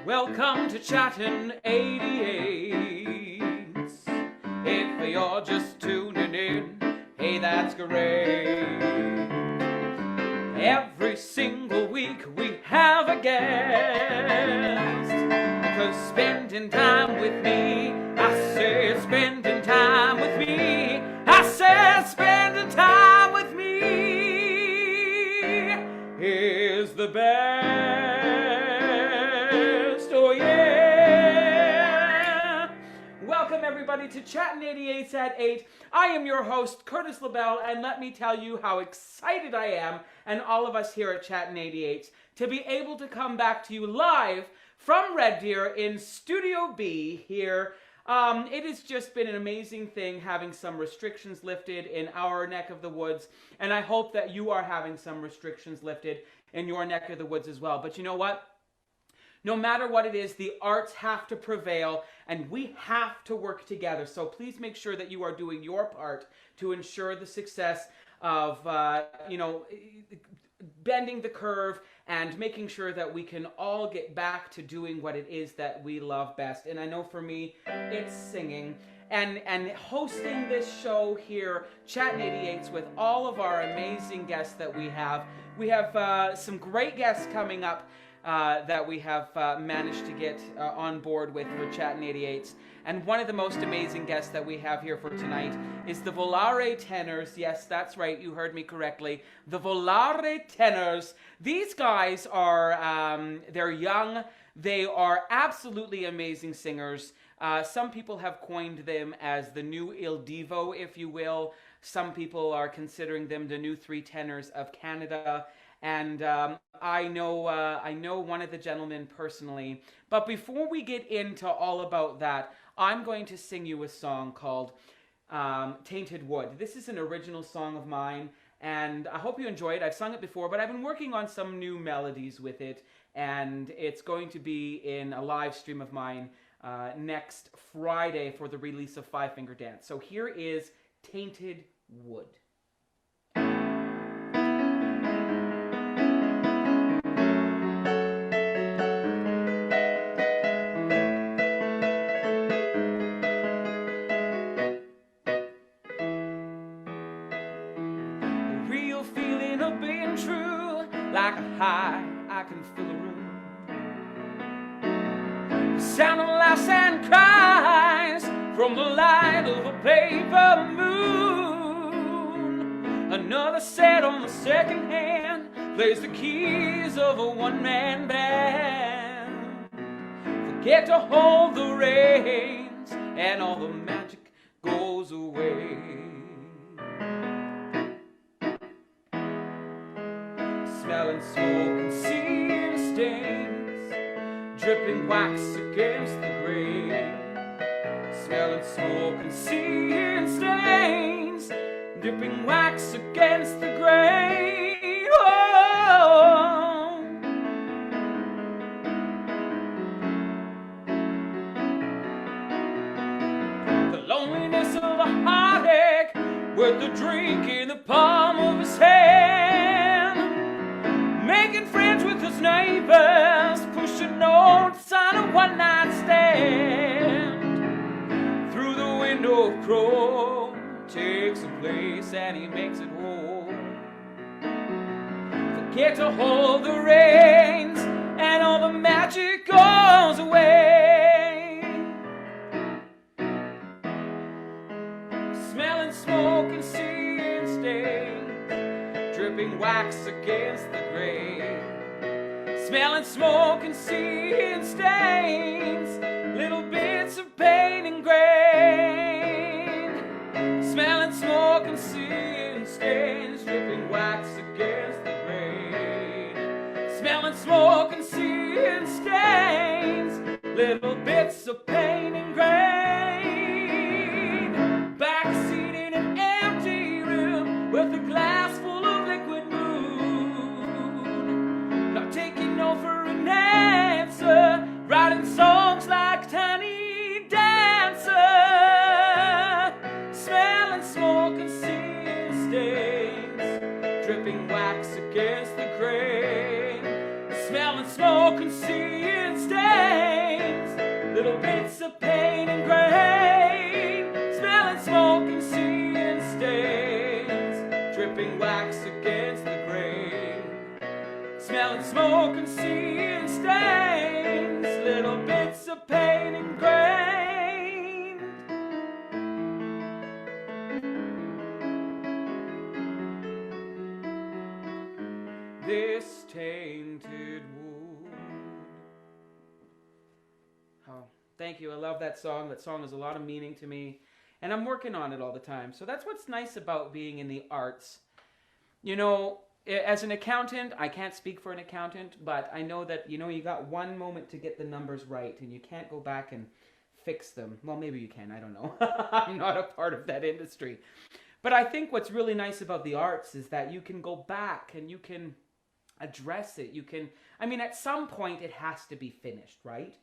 Welcome to Chattin 88. If you're just tuning in, hey, that's great. Every single week we have a guest, because spending time with me, I said spending time with me, I said spending time with me is the best. Oh yeah. Welcome everybody to Chattin 88's at 8. I am your host, Curtis LaBelle, and let me tell you how excited I am, and all of us here at Chattin 88, to be able to come back to you live from Red Deer in Studio B here. It has just been an amazing thing having some restrictions lifted in our neck of the woods, and I hope that you are having some restrictions lifted in your neck of the woods as well. But you know what? No matter what it is, the arts have to prevail, and we have to work together. So please make sure that you are doing your part to ensure the success of, bending the curve and making sure that we can all get back to doing what it is that we love best. And I know for me, it's singing. And hosting this show here, Chattin 88's, with all of our amazing guests that we have. We have some great guests coming up that we have managed to get on board with for Chattin 88's. And one of the most amazing guests that we have here for tonight is the Volare Tenors. Yes, that's right, you heard me correctly. The Volare Tenors. These guys are, they're young. They are absolutely amazing singers. Some people have coined them as the new Il Divo, if you will. Some people are considering them the new three tenors of Canada. And I know one of the gentlemen personally. But before we get into all about that, I'm going to sing you a song called Tainted Wood. This is an original song of mine, and I hope you enjoy it. I've sung it before, but I've been working on some new melodies with it, and it's going to be in a live stream of mine next Friday for the release of Five Finger Dance. So here is Tainted Wood. Like a high, I can fill a room. The sound of laughs and cries from the light of a paper moon. Another set on the second hand plays the keys of a one-man band. Forget to hold the reins and all the magic goes away. Smelling smoke and seeing stains, dripping wax against the grain. Smelling smoke and seeing stains, dripping wax against the grain. Oh. The loneliness of a heartache with the drink in the palm of his hand. Making friends with his neighbors, pushing notes on a one-night stand. Through the window of chrome, takes a place and he makes it whole. Forget to hold the reins and all the magic goes away. Smelling smoke and seeing stains, dripping wax against the grain. Smelling smoke and seeing stains, little bits of pain and grain. Smelling smoke and seeing stains, dripping wax against the grain. Smelling smoke and seeing stains, little bits of pain and grain. Backseat in an empty room with a glass full of liquid moon. Not taking no for an answer, writing songs like a tiny dancer. Smelling smoke and seeing stains, dripping wax against the grain. Smelling smoke and seeing stains. smearing wax against the grain, smelling smoke and seeing stains, little bits of pain ingrained. This tainted wood. Oh, thank you. I love that song. That song has a lot of meaning to me, and I'm working on it all the time. So that's what's nice about being in the arts. You know, as an accountant, I can't speak for an accountant, but I know that, you know, you got one moment to get the numbers right, and you can't go back and fix them. Well, maybe you can. I don't know. I'm not a part of that industry. But I think what's really nice about the arts is that you can go back and you can address it. You can, I mean, at some point it has to be finished, right?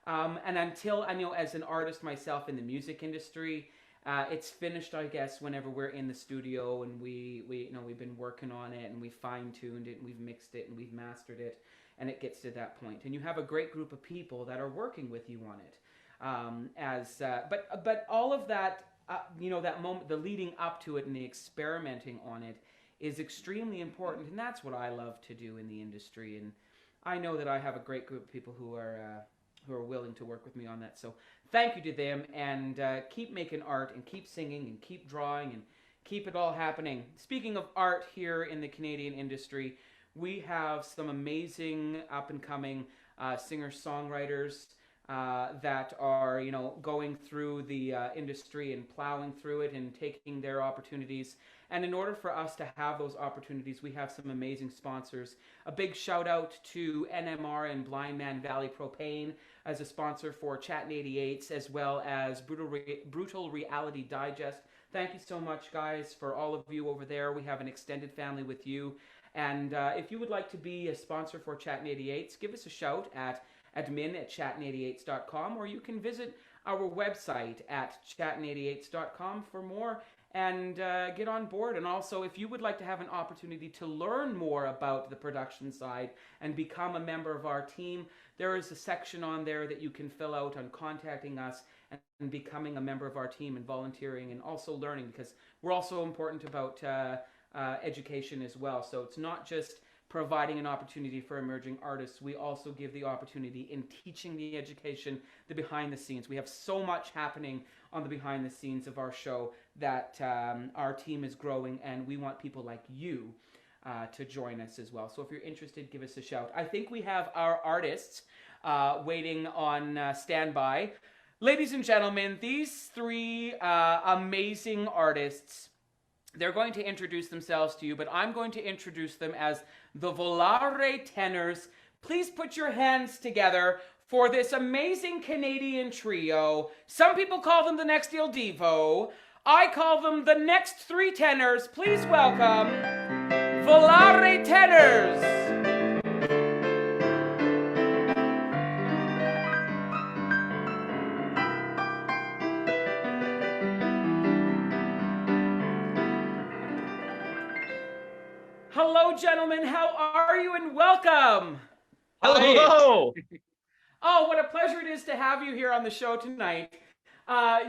And until, I know as an artist myself in the music industry, it's finished, I guess, whenever we're in the studio and we you know, we've been working on it and we fine-tuned it and we've mixed it and we've mastered it, and it gets to that point. And you have a great group of people that are working with you on it. But all of that, you know, that moment, the leading up to it and the experimenting on it is extremely important, and that's what I love to do in the industry. And I know that I have a great group of people who are willing to work with me on that. So thank you to them, and keep making art and keep singing and keep drawing and keep it all happening. Speaking of art here in the Canadian industry, we have some amazing up-and-coming singer-songwriters that are, you know, going through the industry and plowing through it and taking their opportunities. And in order for us to have those opportunities, we have some amazing sponsors. A big shout out to NMR and Blind Man Valley Propane as a sponsor for Chattin 88s, as well as Brutal Reality Digest. Thank you so much, guys, for all of you over there. We have an extended family with you. And if you would like to be a sponsor for Chattin 88s, give us a shout at admin@chattin88s.com, or you can visit our website at chattin88s.com for more and get on board. And also, if you would like to have an opportunity to learn more about the production side and become a member of our team, there is a section on there that you can fill out on contacting us and becoming a member of our team and volunteering and also learning, because we're also important about education as well. So it's not just providing an opportunity for emerging artists. We also give the opportunity in teaching the education, the behind the scenes. We have so much happening on the behind the scenes of our show that our team is growing, and we want people like you to join us as well. So if you're interested, give us a shout. I think we have our artists waiting on standby. Ladies and gentlemen, these three amazing artists, they're going to introduce themselves to you, but I'm going to introduce them as the Volare Tenors. Please put your hands together for this amazing Canadian trio. Some people call them the next Il Divo. I call them the next three tenors. Please welcome Volare Tenors. Hello, gentlemen. How are you? And welcome. Hello. Oh, what a pleasure it is to have you here on the show tonight.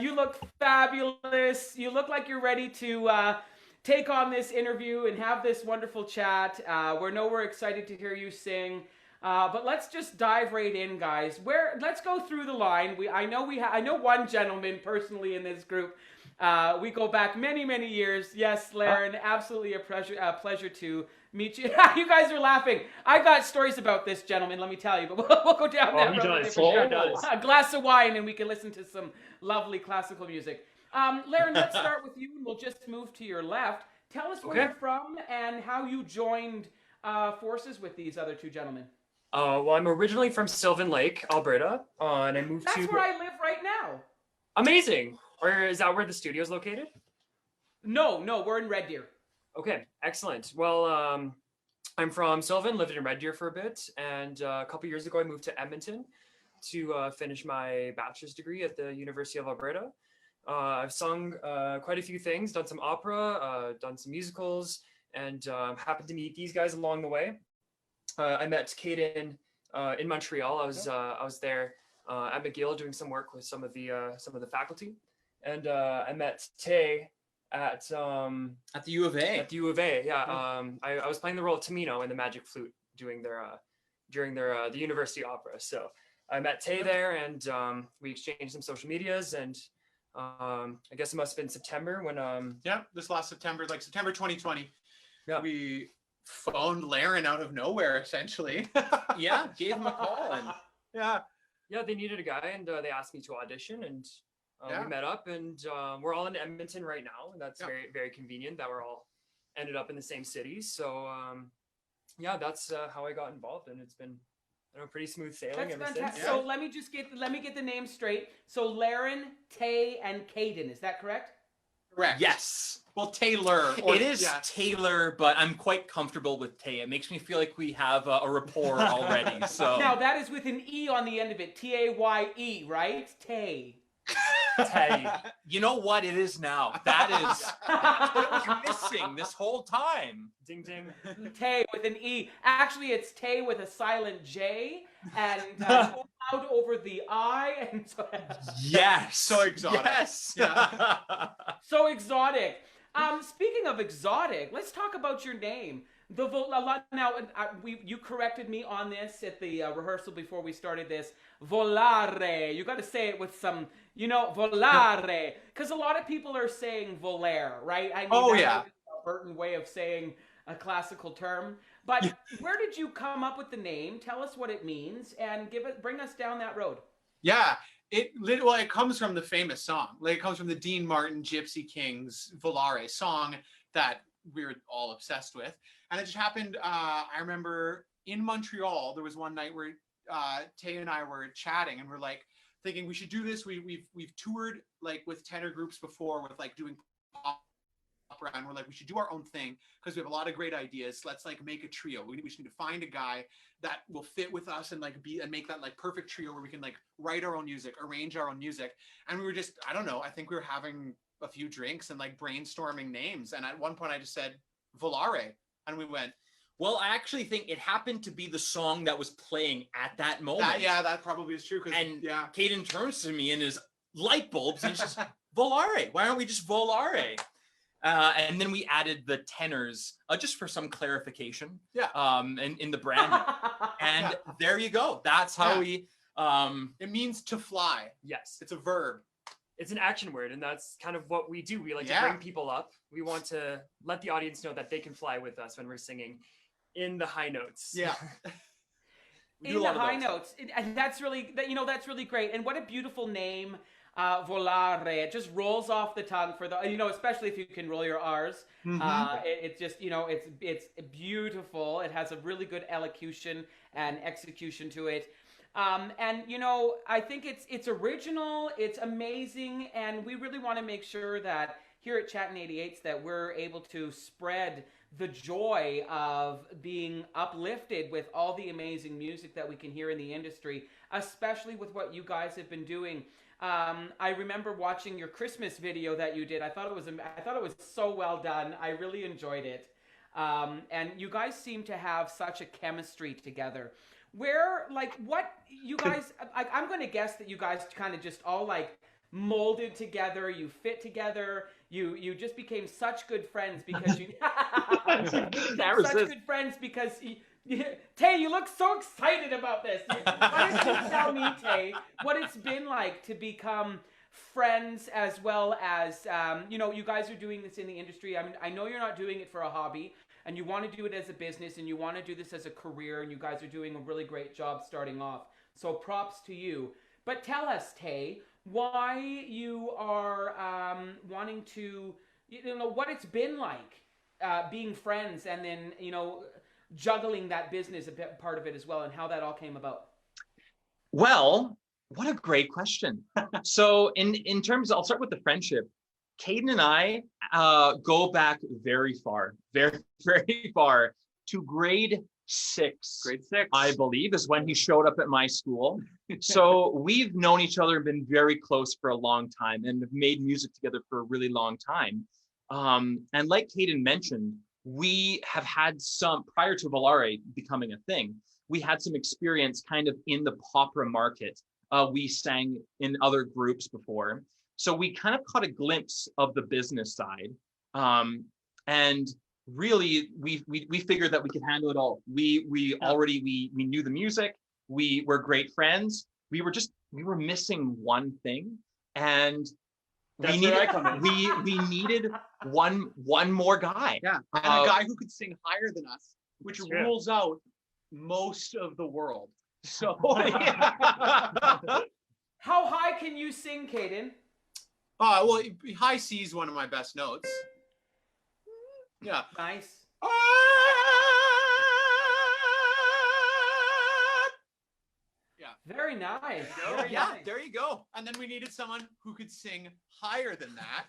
You look fabulous. You look like you're ready to take on this interview and have this wonderful chat. We're excited to hear you sing. But let's just dive right in, guys. Let's go through the line. I know one gentleman personally in this group. We go back many, many years. Yes, Laren, absolutely a pleasure to meet you. You guys are laughing. I got stories about this gentleman, let me tell you, but we'll go down that road. A glass of wine and we can listen to some lovely classical music. Laren, let's start with you, and we'll just move to your left. Tell us where you're from and how you joined forces with these other two gentlemen. Well, I'm originally from Sylvan Lake, Alberta, and I moved That's where I live right now. Amazing. Or is that where the studio is located? No, we're in Red Deer. Okay, excellent. Well, I'm from Sylvan, lived in Red Deer for a bit, and a couple years ago I moved to Edmonton to finish my bachelor's degree at the University of Alberta. I've sung quite a few things, done some opera, done some musicals, and happened to meet these guys along the way. I met Kaden in Montreal. I was there at McGill doing some work with some of the faculty, and I met Tay at At the U of A. At the U of A, yeah. I was playing the role of Tamino in the Magic Flute during their the university opera. So I met Tay there, and we exchanged some social medias, and I guess it must have been September when this last September, like September 2020. Yeah. We phoned Laren out of nowhere, essentially. Yeah, gave him a call, and yeah, they needed a guy, and they asked me to audition, and we met up, and we're all in Edmonton right now, and that's very, very convenient that we're all ended up in the same city. So yeah, that's how I got involved, and it's been pretty smooth sailing ever since. So let me get the names straight. So Laren, Tay, and Kaden, is that correct? Correct. Yes. Well, Taylor. It is Taylor, but I'm quite comfortable with Tay. It makes me feel like we have a rapport already. So now that is with an E on the end of it. T-A-Y-E, right? Tay. Tay. You know what it is now? That is what I was missing this whole time. Ding ding. Tay with an E. Actually, it's Tay with a silent J and out over the I. And so yes. So exotic. Yes. Yeah. So exotic. Speaking of exotic, let's talk about your name. You corrected me on this at the rehearsal before we started this. Volare. You got to say it with some, volare, because a lot of people are saying volare, right? I mean, that's a Burton way of saying a classical term. But where did you come up with the name? Tell us what it means and bring us down that road. Yeah. It comes from the famous song. Like, it comes from the Dean Martin Gypsy Kings Volare song that we were all obsessed with. And it just happened, I remember in Montreal, there was one night where Tay and I were chatting, and we're like thinking we should do this. We've toured like with tenor groups before with like doing opera, and we're like, we should do our own thing because we have a lot of great ideas. Let's like make a trio. We just need to find a guy that will fit with us and like make that like perfect trio where we can like write our own music, arrange our own music. And we were just, I don't know, I think we were having a few drinks and like brainstorming names. And at one point I just said Volare, and we went, well, I actually think it happened to be the song that was playing at that moment. That probably is true. Kaden turns to me in his light bulbs and he's just, Volare, why aren't we just Volare? And then we added the tenors just for some clarification. Yeah. And in the branding. And there you go. That's how we. It means to fly. Yes. It's a verb. It's an action word, and that's kind of what we do. We like to bring people up. We want to let the audience know that they can fly with us when we're singing in the high notes. Yeah. In the high notes. And that's really, that's really great. And what a beautiful name. Volare. It just rolls off the tongue for the, especially if you can roll your R's. Mm-hmm. It just, it's beautiful. It has a really good elocution and execution to it. And I think it's original, it's amazing, and we really want to make sure that here at Chattin 88s that we're able to spread the joy of being uplifted with all the amazing music that we can hear in the industry, especially with what you guys have been doing. I remember watching your Christmas video that you did. I thought it was so well done. I really enjoyed it. And you guys seem to have such a chemistry together. What you guys, I'm going to guess that you guys kind of just all like molded together, you fit together, you just became such good friends because Tay, you look so excited about this. Why don't you tell me, Tay, what it's been like to become friends as well as, you guys are doing this in the industry. I mean, I know you're not doing it for a hobby, and you want to do it as a business, and you want to do this as a career, and you guys are doing a really great job starting off. So props to you. But tell us, Tay, why you are wanting to, what it's been like being friends, and then, juggling that business, a bit part of it as well, and how that all came about. Well, what a great question. So in terms, I'll start with the friendship. Kaden and I go back very far, very, very far to grade six. Grade 6. I believe, is when he showed up at my school. So we've known each other and been very close for a long time and have made music together for a really long time. And like Kaden mentioned, we have had some, prior to Volare becoming a thing, we had some experience kind of in the popera market. We sang in other groups before. So we kind of caught a glimpse of the business side. And really, we figured that we could handle it all. We knew the music. We were great friends. We were missing one thing, and That's where I come in. we needed one more guy. Yeah, and a guy who could sing higher than us, which That's true. rules out most of the world. So How high can you sing, Kaden? Well, high C is one of my best notes. Yeah. Nice. Yeah. Very nice. Very Yeah, nice. there you go. And then we needed someone who could sing higher than that.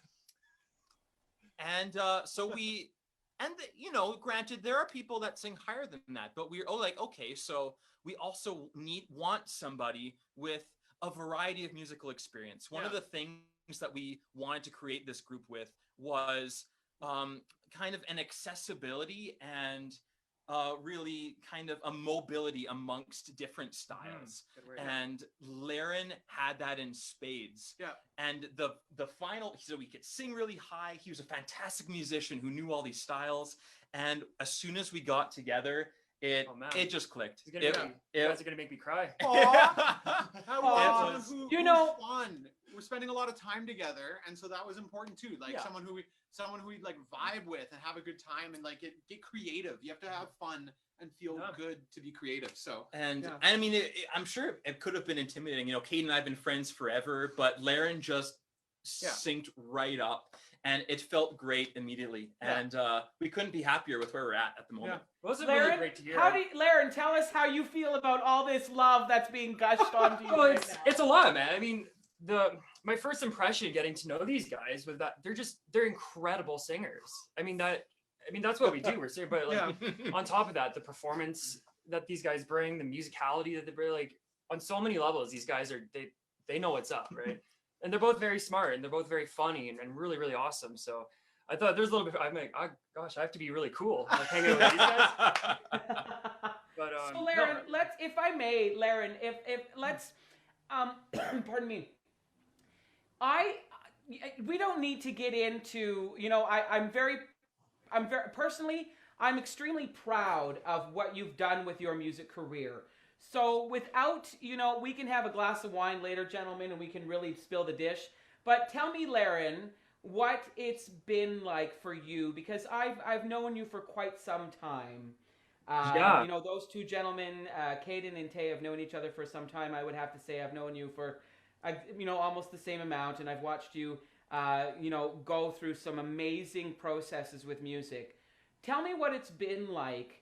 And so we, and you know, granted, there are people that sing higher than that, but we're like, okay, so we also want somebody with a variety of musical experience. One of the things that we wanted to create this group with was kind of an accessibility and really kind of a mobility amongst different styles. And Laren had that in spades. Yeah. And the final, so he could sing really high. He was a fantastic musician who knew all these styles. And as soon as we got together, it just clicked. You guys are gonna make me cry. You know, fun. We're spending a lot of time together, and so that was important too. Like someone who we like vibe with and have a good time and like get creative. You have to have fun and feel good to be creative. So and I mean, I'm sure it could have been intimidating. You know, Kaden and I have been friends forever, but Laren just synced right up, and it felt great immediately. And we couldn't be happier with where we're at the moment. Well, it was Laren, really great to hear. Laren, tell us how you feel about all this love that's being gushed onto you. Well, right now. it's a lot, man. I mean, my first impression getting to know these guys was that they're incredible singers. I mean that's what we do. We're singing, but like on top of that, the performance that these guys bring, the musicality that they bring, like on so many levels, these guys they know what's up, right? And they're both very smart and they're both very funny and really, really awesome. So I thought there's a little bit, I'm like, oh gosh, I have to be really cool, like hanging out with these guys. But so Laren, if I may, Laren, if let's pardon me. We don't need to get into, you know, I'm very personally, I'm extremely proud of what you've done with your music career. So without, you know, we can have a glass of wine later, gentlemen, and we can really spill the dish. But tell me, Laren, what it's been like for you, because I've known you for quite some time. You know, those two gentlemen, Kaden and Tay, have known each other for some time. I would have to say I've known you for, you know, almost the same amount, and I've watched you, you know, go through some amazing processes with music. Tell me what it's been like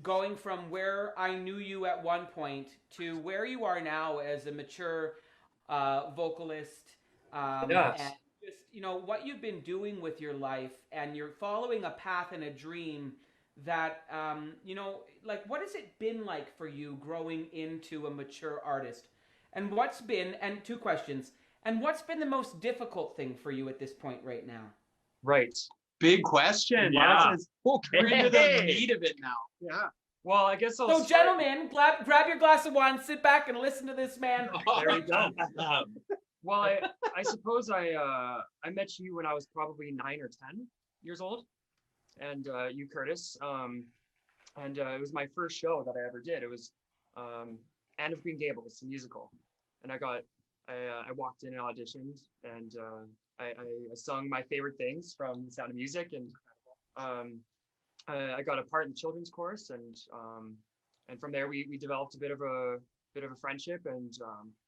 going from where I knew you at one point to where you are now as a mature vocalist, and just, you know, what you've been doing with your life, and you're following a path and a dream that, you know, like, what has it been like for you growing into a mature artist? And and two questions, and what's been the most difficult thing for you at this point right now? Right. big question. Yeah. Okay. We're into the meat of it now. Yeah. Well, I guess I'll So, gentlemen, grab your glass of wine, sit back, and listen to this man. There you go. Well, I suppose I met you when I was probably 9 or 10 years old, and you, Curtis, and it was my first show that I ever did. It was Anne of Green Gables, a musical, and I walked in and auditioned, and I sung my favorite things from The Sound of Music, and I got a part in the children's chorus, and from there we developed a bit of a friendship, and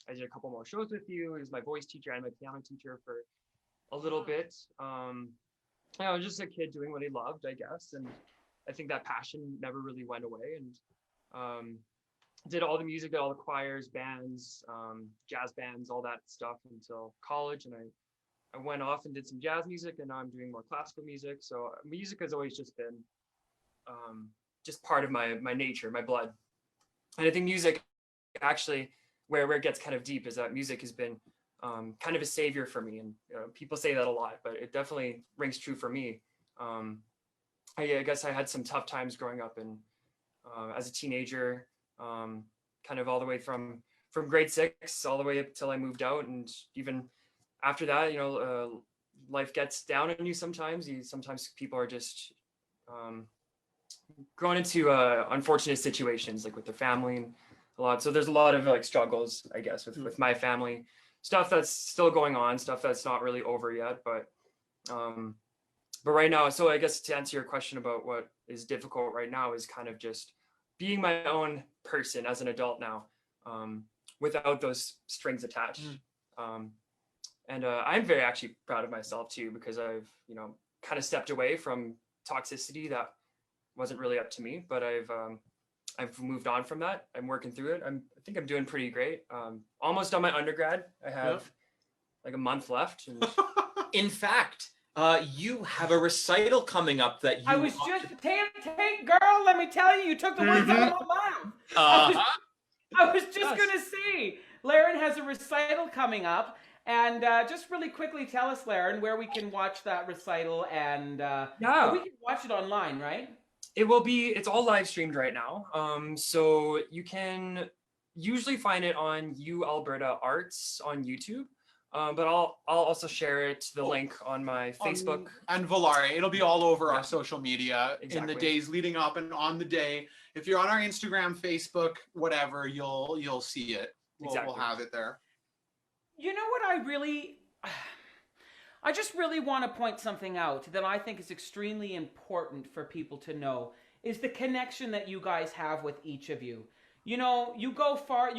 I did a couple more shows with you. He was my voice teacher and my piano teacher for a little bit. I was just a kid doing what he loved, I guess, and I think that passion never really went away. And did all the music, did all the choirs, bands, jazz bands, all that stuff until college, and I went off and did some jazz music, and now I'm doing more classical music. So music has always just been just part of my nature, my blood. And I think music, actually, where it gets kind of deep, is that music has been kind of a savior for me. And people say that a lot, but it definitely rings true for me. I guess I had some tough times growing up, and as a teenager, kind of all the way from grade 6 all the way up till I moved out, and even after that, life gets down on you sometimes. Sometimes people are just grown into unfortunate situations, like with their family and a lot. So there's a lot of like struggles, I guess, with my family, stuff that's still going on, stuff that's not really over yet. But right now, so I guess to answer your question about what is difficult right now is kind of just being my own person as an adult now, without those strings attached. And I'm very actually proud of myself too, because I've, kind of stepped away from toxicity that wasn't really up to me, but I've moved on from that. I'm working through it. I think I'm doing pretty great. Almost done my undergrad. I have like a month left. And In fact, you have a recital coming up that you. I was just girl. Let me tell you, you took the words out of my mouth. I was just gonna say, Laren has a recital coming up, and just really quickly tell us, Laren, where we can watch that recital, and we can watch it online, right? It's all live streamed right now. So you can usually find it on Alberta Arts on YouTube. But I'll also share the link on my Facebook. And Volare. It'll be all over our social media in the days leading up and on the day. If you're on our Instagram, Facebook, whatever, you'll see it. We'll have it there. You know what I just really want to point something out that I think is extremely important for people to know is the connection that you guys have with each of you. You go far,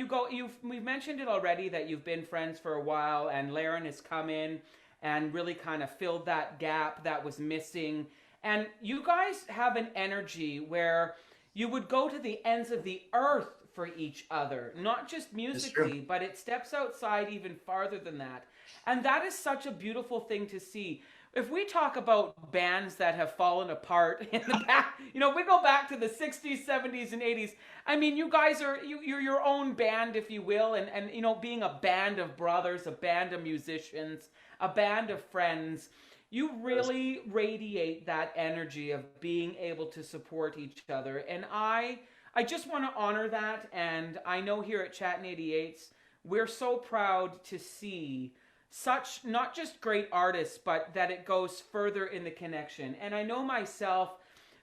we've mentioned it already that you've been friends for a while, and Laren has come in and really kind of filled that gap that was missing. And you guys have an energy where you would go to the ends of the earth for each other, not just musically, but it steps outside even farther than that. And that is such a beautiful thing to see. If we talk about bands that have fallen apart in the back, we go back to the 60s, 70s, and 80s. I mean, you guys you're your own band, if you will, and being a band of brothers, a band of musicians, a band of friends, you really radiate that energy of being able to support each other. And I just want to honor that. And I know here at Chattin 88s, we're so proud to see such not just great artists, but that it goes further in the connection. And I know myself,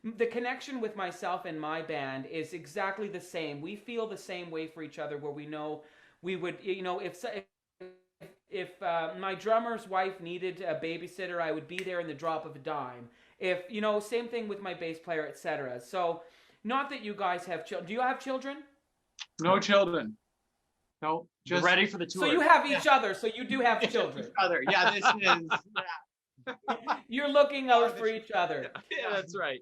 the connection with myself and my band is exactly the same. We feel the same way for each other, where we know we would, if my drummer's wife needed a babysitter, I would be there in the drop of a dime. If, same thing with my bass player, etc. So not that you guys have children. Do you have children? No children. No, just ready for the tour. So you have each other, so you do have children. Yeah, this is. You're looking out for each other. Yeah, that's right.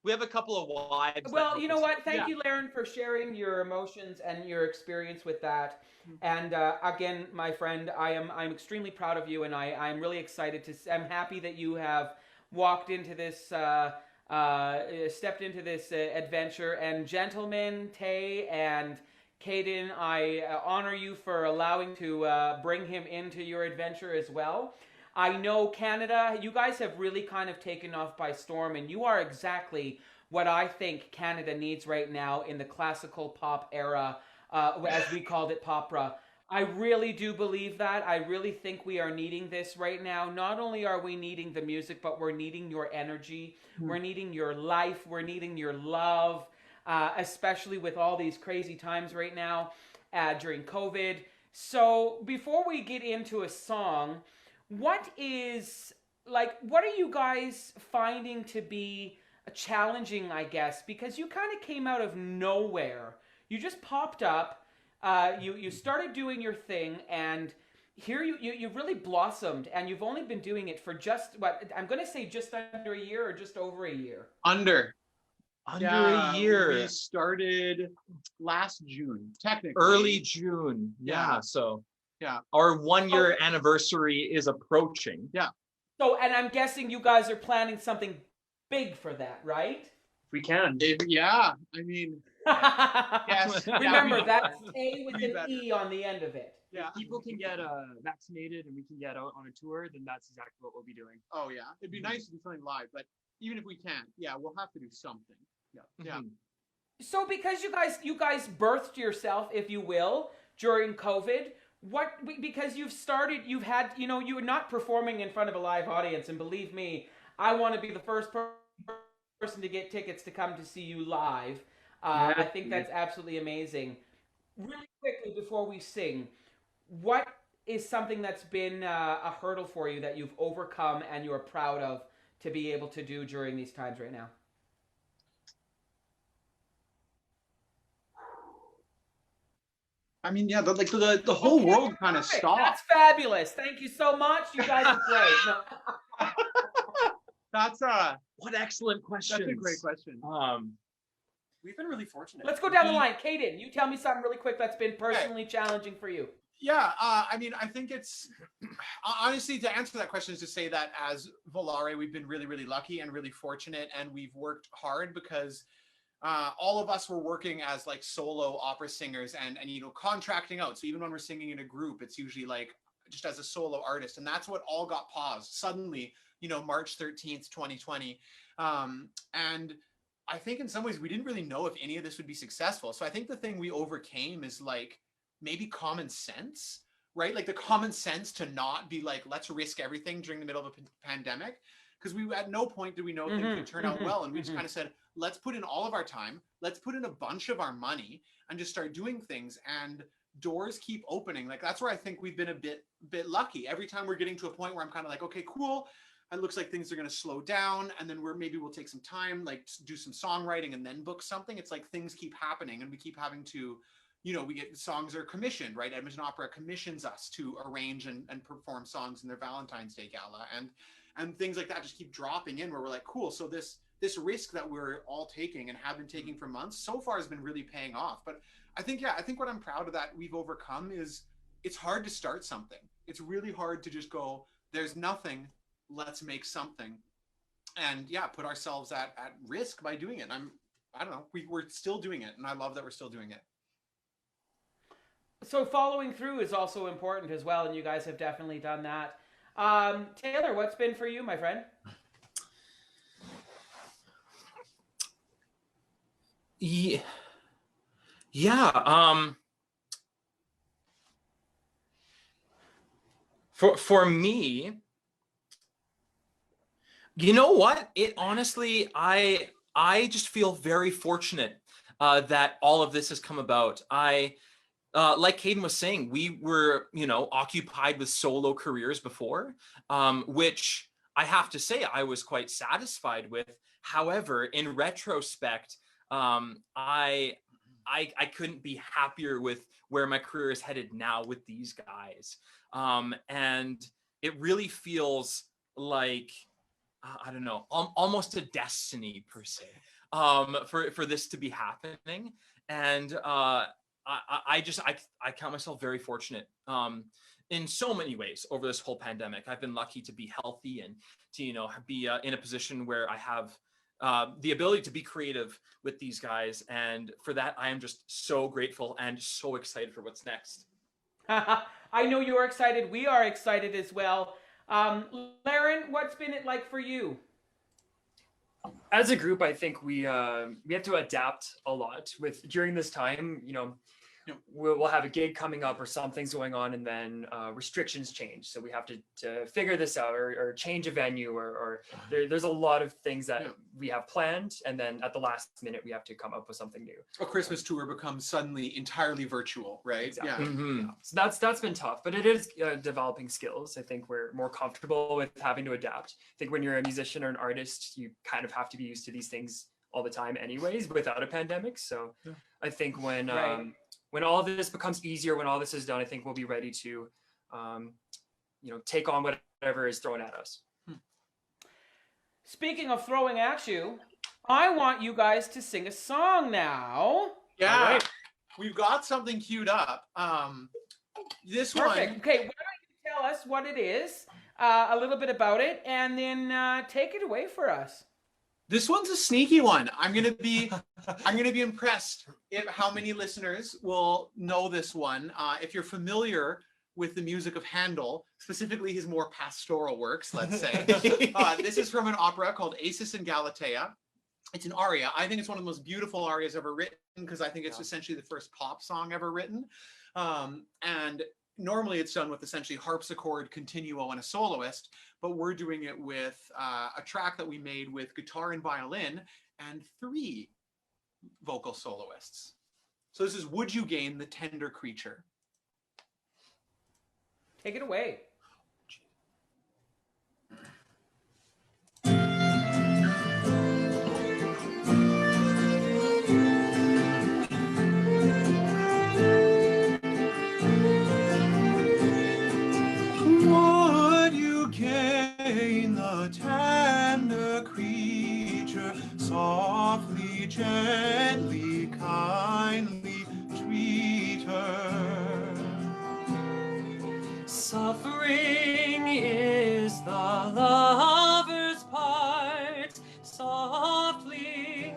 We have a couple of wives. Well, you know what? Thank you, Laren, for sharing your emotions and your experience with that. And again, my friend, I'm extremely proud of you, and I'm really excited I'm happy that you have walked into this, stepped into this adventure. And gentlemen, Tay and Kaden, I honor you for allowing to bring him into your adventure as well. I know Canada, you guys have really kind of taken off by storm, and you are exactly what I think Canada needs right now in the classical pop era, as we called it, popera. I really do believe that. I really think we are needing this right now. Not only are we needing the music, but we're needing your energy. We're needing your life. We're needing your love. Especially with all these crazy times right now during COVID. So before we get into a song, what are you guys finding to be challenging, I guess? Because you kind of came out of nowhere. You just popped up, you started doing your thing, and here you really blossomed, and you've only been doing it for just, I'm going to say just under a year or just over a year? Under a year. We started last June, technically. Early June. Yeah. So our 1 year anniversary is approaching. Yeah. So, and I'm guessing you guys are planning something big for that, right? We can. I mean, yes. Remember, that's A with an E on the end of it. Yeah. If people can get vaccinated and we can get out on a tour, then that's exactly what we'll be doing. Oh yeah, it'd be nice to do something live, but even if we can't, we'll have to do something. Yeah. So because you guys birthed yourself, if you will, during COVID, because you've had, you were not performing in front of a live audience, and believe me, I want to be the first person to get tickets to come to see you live. I think that's absolutely amazing. Really quickly before we sing, what is something that's been a hurdle for you that you've overcome and you're proud of to be able to do during these times right now? I mean, yeah, the whole Okay, world kind of perfect. stopped. That's fabulous. Thank you so much. You guys are great. No. That's What excellent questions. that's a great question. We've been really fortunate. Let's go down the line. Kaden, you tell me something really quick that's been personally challenging for you. Yeah, I mean, I think it's honestly, to answer that question is to say that as Volare, we've been really, really lucky and really fortunate, and we've worked hard because all of us were working as like solo opera singers and contracting out. So even when we're singing in a group, it's usually like just as a solo artist, and that's what all got paused suddenly. March 13th, 2020, and I think in some ways we didn't really know if any of this would be successful. So I think the thing we overcame is like maybe common sense, right? Like the common sense to not be like, let's risk everything during the middle of a pandemic. Because we at no point did we know things would turn out well. And we just kind of said, let's put in all of our time, let's put in a bunch of our money and just start doing things. And doors keep opening. Like that's where I think we've been a bit lucky. Every time we're getting to a point where I'm kind of like, okay, cool. It looks like things are going to slow down, and then maybe we'll take some time, like do some songwriting and then book something. It's like things keep happening, and we keep having to, we get songs are commissioned, right? Edmonton Opera commissions us to arrange and perform songs in their Valentine's Day gala, and things like that just keep dropping in where we're like, cool. So this risk that we're all taking and have been taking for months so far has been really paying off. But I think what I'm proud of that we've overcome is it's hard to start something. It's really hard to just go, there's nothing. Let's make something, and put ourselves at risk by doing it. I don't know, we're still doing it, and I love that we're still doing it. So following through is also important as well, and you guys have definitely done that. Taylor, what's been for you, my friend? For me, you know what? It honestly, I just feel very fortunate that all of this has come about. Like Kaden was saying, we were, occupied with solo careers before, which I have to say I was quite satisfied with. However, in retrospect, I couldn't be happier with where my career is headed now with these guys, and it really feels like, I don't know, almost a destiny per se, for this to be happening. And I count myself very fortunate in so many ways over this whole pandemic. I've been lucky to be healthy and to, be in a position where I have the ability to be creative with these guys. And for that, I am just so grateful and so excited for what's next. I know you're excited. We are excited as well. Laren, what's been it like for you? As a group, I think we have to adapt a lot during this time. We'll have a gig coming up or something's going on, and then restrictions change. So we have to figure this out or change a venue or there's a lot of things that we have planned, and then at the last minute we have to come up with something new. A Christmas tour becomes suddenly entirely virtual, right? Exactly. Yeah. Yeah. So that's been tough, but it is developing skills. I think we're more comfortable with having to adapt. I think when you're a musician or an artist, you kind of have to be used to these things all the time anyways without a pandemic. So I think when all of this becomes easier, when all this is done, I think we'll be ready to, take on whatever is thrown at us. Speaking of throwing at you, I want you guys to sing a song now. Yeah. All right. We've got something queued up. This Perfect. one. Okay, why don't you tell us what it is, a little bit about it, and then take it away for us. This one's a sneaky one. I'm gonna be impressed if how many listeners will know this one. If you're familiar with the music of Handel, specifically his more pastoral works, let's say. This is from an opera called Acis and Galatea. It's an aria. I think it's one of the most beautiful arias ever written because I think it's essentially the first pop song ever written. And normally it's done with essentially harpsichord, continuo, and a soloist, but we're doing it with a track that we made with guitar and violin and 3 vocal soloists. So this is Would You Gain the Tender Creature? Take it away. Would you gain the tender creature, softly, gently, kindly treat her? Suffering is the lover's part, softly,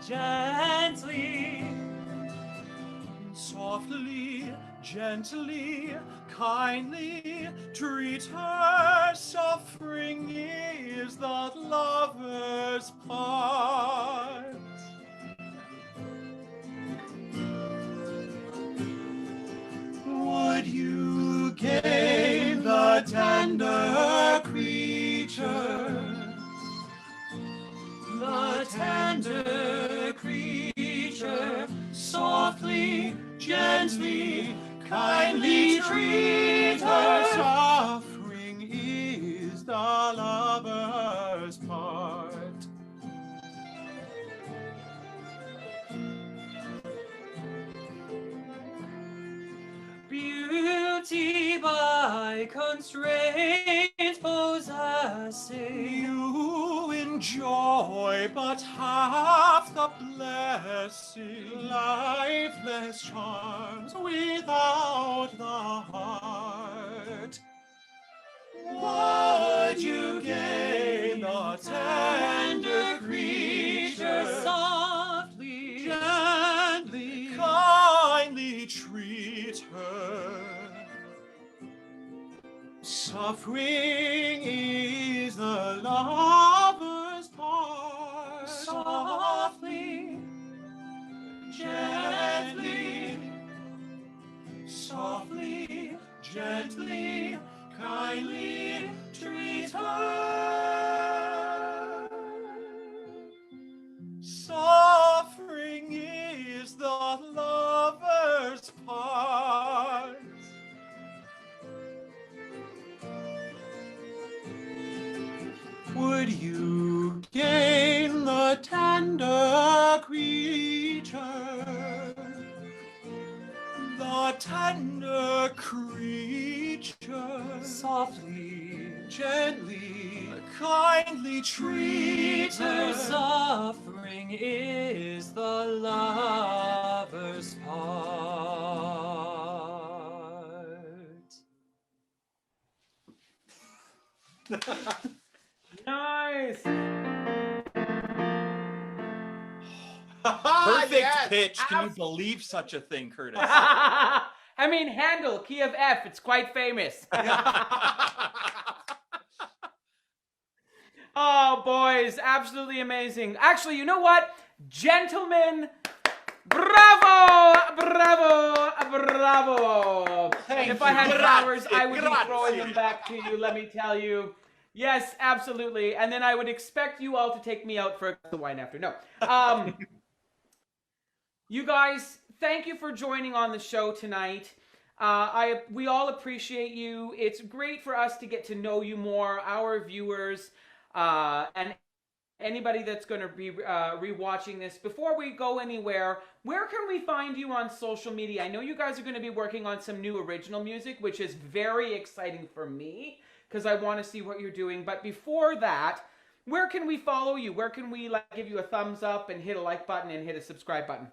gently, softly, gently, kindly treat her. Suffering is the lover's part. Would you gain the tender creature? The tender creature, softly, gently, kindly treat her. Suffering is the lover's part. Beauty by constraint possessing, you enjoy but half the blessing. Lifeless charms without the heart. Would you gain the tender creature, softly, gently, kindly treat her? Suffering is the lover's part. Softly, gently, softly, gently, kindly treat her. Suffering is the lover's part. Would you gain the tender creature? The tender creature, softly, gently, kindly treat her. Suffering is the lover's part. Nice. Perfect Yes. pitch. Can you believe such a thing, Curtis? I mean, Handel, key of F. It's quite famous. Oh, boys, absolutely amazing. Actually, you know what? Gentlemen, bravo, bravo, bravo. If I had flowers, I would be throwing them back to you, let me tell you. Yes, absolutely. And then I would expect you all to take me out for a glass of wine after. No. You guys, thank you for joining on the show tonight. We all appreciate you. It's great for us to get to know you more, our viewers, and anybody that's going to be rewatching this. Before we go anywhere, where can we find you on social media? I know you guys are going to be working on some new original music, which is very exciting for me because I want to see what you're doing. But before that, where can we follow you? Where can we give you a thumbs up and hit a like button and hit a subscribe button?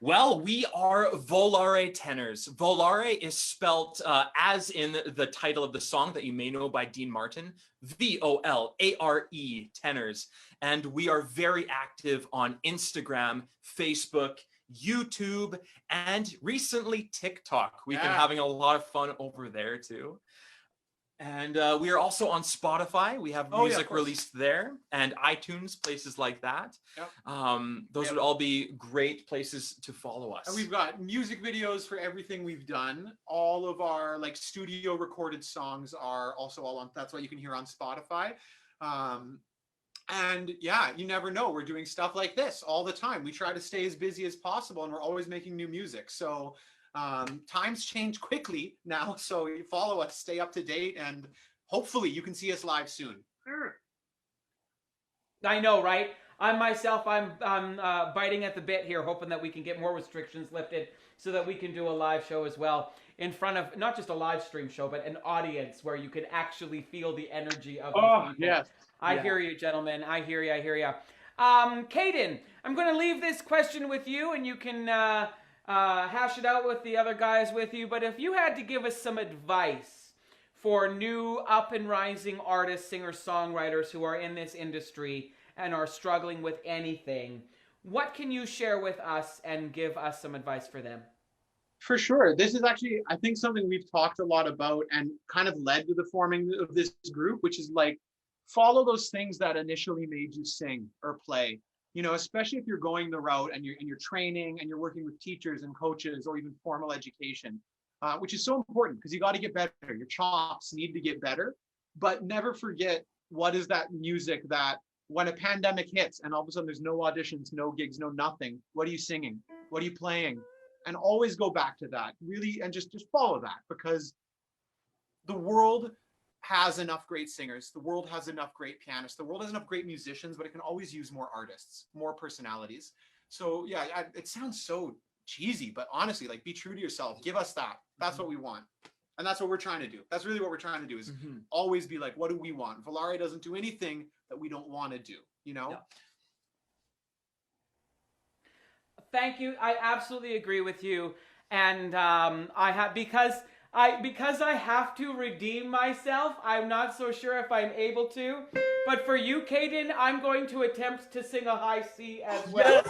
Well, we are Volare Tenors. Volare is spelt as in the title of the song that you may know by Dean Martin, Volare Tenors. And we are very active on Instagram, Facebook, YouTube, and recently TikTok. We've been having a lot of fun over there too. And we are also on Spotify. We have Oh, yeah, of music course. released there, and iTunes, places like that. Yep. Those Yep. would all be great places to follow us. And we've got music videos for everything we've done. All of our like studio recorded songs are also all on. That's what you can hear on Spotify. And yeah, you never know. We're doing stuff like this all the time. We try to stay as busy as possible, and we're always making new music. So times change quickly now. So you follow us, stay up to date, and hopefully you can see us live soon. I know, right? I'm biting at the bit here, hoping that we can get more restrictions lifted so that we can do a live show as well in front of not just a live stream show, but an audience where you can actually feel the energy of these people. Yes. I Yeah. hear you, gentlemen. I hear you. Kaden, I'm going to leave this question with you, and you can hash it out with the other guys with you. But if you had to give us some advice for new up and rising artists, singers, songwriters who are in this industry and are struggling with anything, what can you share with us and give us some advice for them? For sure. This is actually, I think, something we've talked a lot about and kind of led to the forming of this group, which is like, follow those things that initially made you sing or play. You know, especially if you're going the route and you're training and you're working with teachers and coaches or even formal education, which is so important because you got to get better. Your chops need to get better, but never forget what is that music that when a pandemic hits and all of a sudden there's no auditions, no gigs, no nothing, what are you singing? What are you playing? And always go back to that, really, and just follow that, because the world has enough great singers. The world has enough great pianists. The world has enough great musicians, but it can always use more artists, more personalities. So yeah, it sounds so cheesy, but honestly, like, be true to yourself. Give us that. That's what we want. And that's what we're trying to do. That's really what we're trying to do, is always be like, what do we want? Volare doesn't do anything that we don't want to do, you know? Yeah. Thank you. I absolutely agree with you. And because I have to redeem myself, I'm not so sure if I'm able to. But for you, Kaden, I'm going to attempt to sing a high C as well.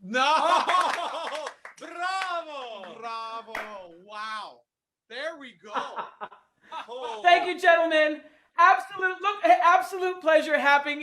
No! Bravo! Bravo! Wow. There we go. Oh. Thank you, gentlemen. Absolute pleasure having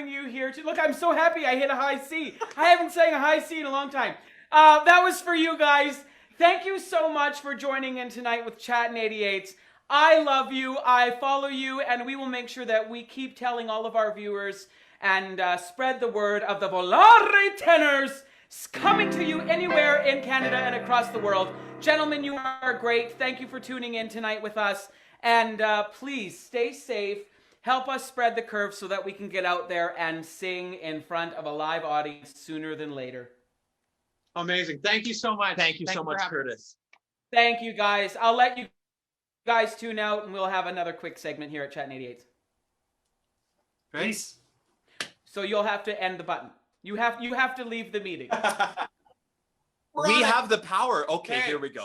you here. Look, I'm so happy I hit a high C. I haven't sang a high C in a long time. That was for you guys. Thank you so much for joining in tonight with Chattin 88s. I love you. I follow you, and we will make sure that we keep telling all of our viewers and spread the word of the Volare Tenors coming to you anywhere in Canada and across the world. Gentlemen, you are great. Thank you for tuning in tonight with us. And please stay safe. Help us spread the curve so that we can get out there and sing in front of a live audience sooner than later. Amazing. Thank you so much. Thank you so much, Curtis. Thank you, guys. I'll let you guys tune out, and we'll have another quick segment here at Chattin 88s. Thanks. So you'll have to end the button. You have to leave the meeting. We have the power. Okay, here we go.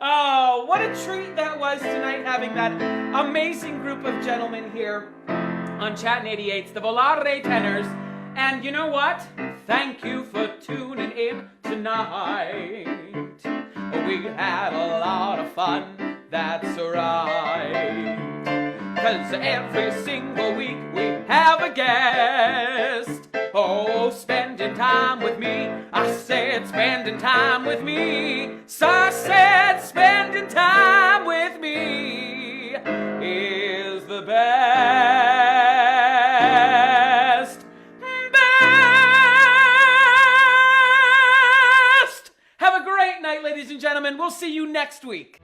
Oh, what a treat that was tonight, having that amazing group of gentlemen here on Chattin 88s, the Volare Tenors. And you know what? Thank you for tuning in tonight. We had a lot of fun, that's right. 'Cause every single week we have a guest. Oh, spending time with me. I said spending time with me. So I said spending time with me is the best. Best! Have a great night, ladies and gentlemen. We'll see you next week.